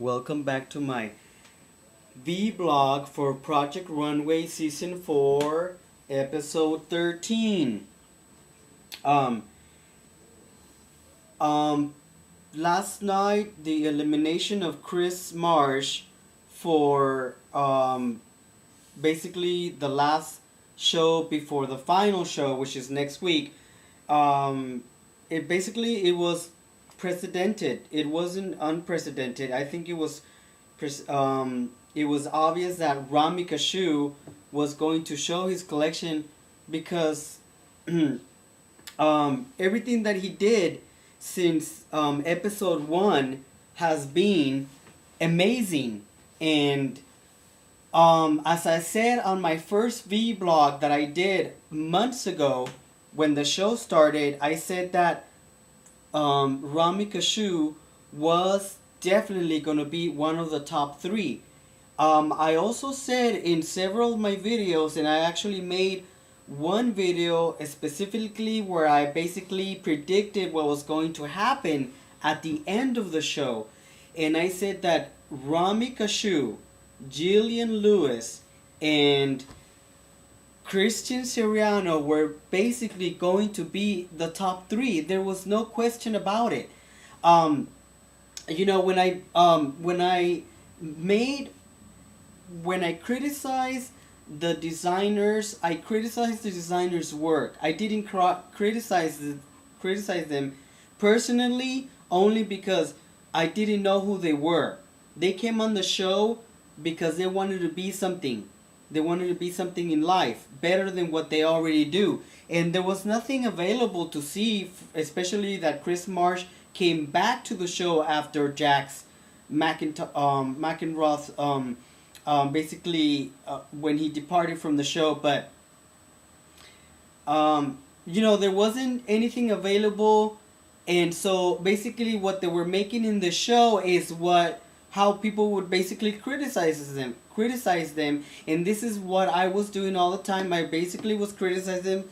Welcome back to my vlog for Project Runway Season 4, Episode 13. Um, um, Last night, the elimination of Chris Marsh for basically the last show before the final show, which is next week. It was precedented. It wasn't unprecedented. I think it was obvious that RAMI KASHOU was going to show his collection because everything that he did since episode 1 has been amazing. And as I said on my first vlog that I did months ago when the show started, I said that RAMI KASHOU was definitely going to be one of the top 3. I also said in several of my videos, and I actually made one video specifically where I basically predicted what was going to happen at the end of the show. And I said that RAMI KASHOU, Jillian Lewis, and Christian Siriano were basically going to be the top 3. There was no question about it. When I criticized the designers, I criticized the designers' work. I didn't criticize them personally, only because I didn't know who they were. They came on the show because they wanted to be something. They wanted to be something in life better than what they already do. And there was nothing available to see, especially that Chris Marsh came back to the show after Jax McEnroth when he departed from the show. But there wasn't anything available, and so basically what they were making in the show is how people would basically criticize them, and this is what I was doing all the time. I basically was criticizing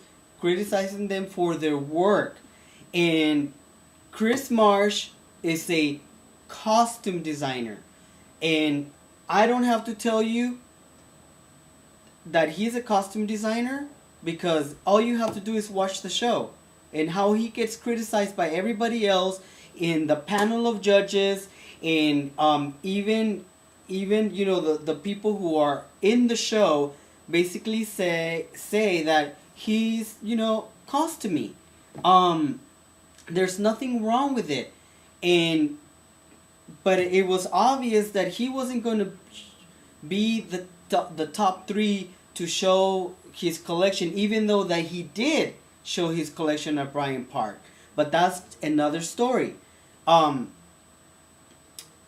them for their work. And Chris Marsh is a costume designer, and I don't have to tell you that he's a costume designer, because all you have to do is watch the show and how he gets criticized by everybody else in the panel of judges, and even the people who are in the show basically say that he's costumey. There's nothing wrong with it, but it was obvious that he wasn't going to be the top 3 to show his collection, even though that he did show his collection at Bryant Park. But that's another story.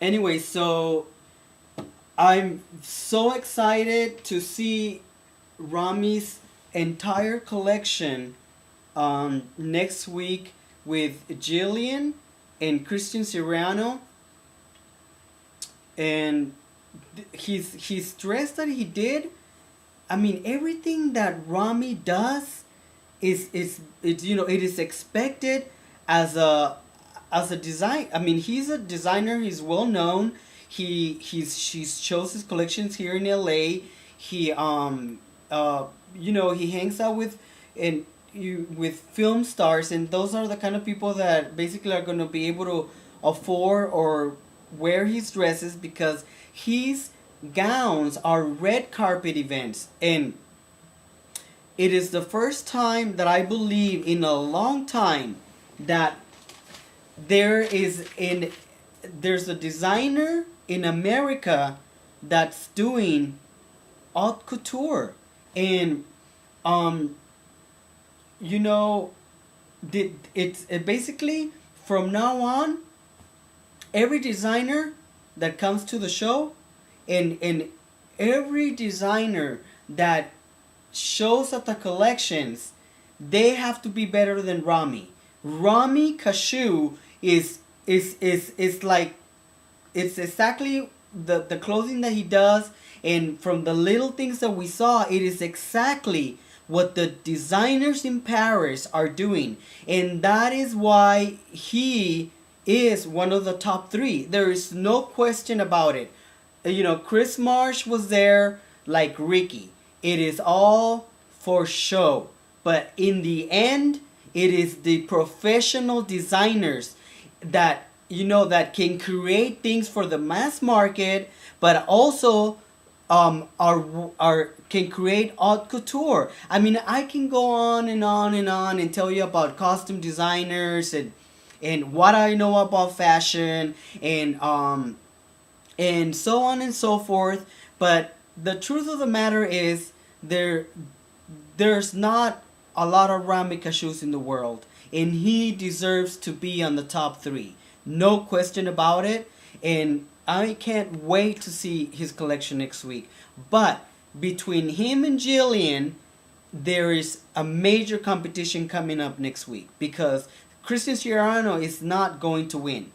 Anyway, so I'm so excited to see Rami's entire collection next week with Jillian and Christian Siriano. And his dress that he did, I mean, everything that Rami does it is expected as a design. I mean, he's a designer. He's well known. He shows his collections here in LA. He he hangs out with film stars, and those are the kind of people that basically are going to be able to afford or wear his dresses, because his gowns are red carpet events. And it is the first time that I believe in a long time that there's a designer in America that's doing haute couture. And it's basically from now on, every designer that comes to the show, and every designer that shows at the collections, they have to be better than Rami. RAMI KASHOU is like, it's exactly the clothing that he does, and from the little things that we saw, it is exactly what the designers in Paris are doing. And that is why he is one of the top 3. There is no question about it. Chris Marsh was there like Ricky. It is all for show. But in the end, it is the professional designers that that can create things for the mass market, but also are can create haute couture. I mean, I can go on and on and on and tell you about costume designers and what I know about fashion and so on and so forth. But the truth of the matter is there's not a lot of RAMI KASHOUs in the world, and he deserves to be on the top 3. No question about it. And I can't wait to see his collection next week. But between him and Jillian, there is a major competition coming up next week, because Christian Siriano is not going to win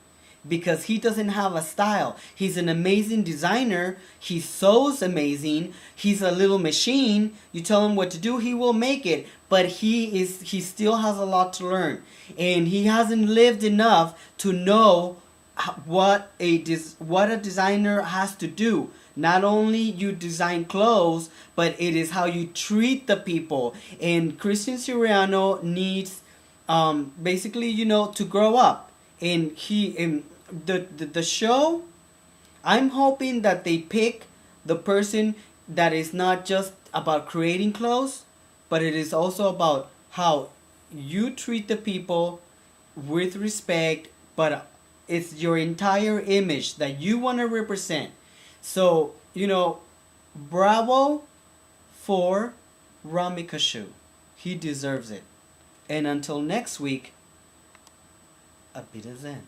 because he doesn't have a style. He's an amazing designer. He sews amazing. He's a little machine. You tell him what to do, he will make it. But he still has a lot to learn, and he hasn't lived enough to know what a designer has to do. Not only you design clothes, but it is how you treat the people. And Christian Siriano needs basically to grow up. And the show, I'm hoping that they pick the person that is not just about creating clothes, but it is also about how you treat the people with respect, but it's your entire image that you want to represent. So, bravo for RAMI KASHOU. He deserves it. And until next week, a bit of zen.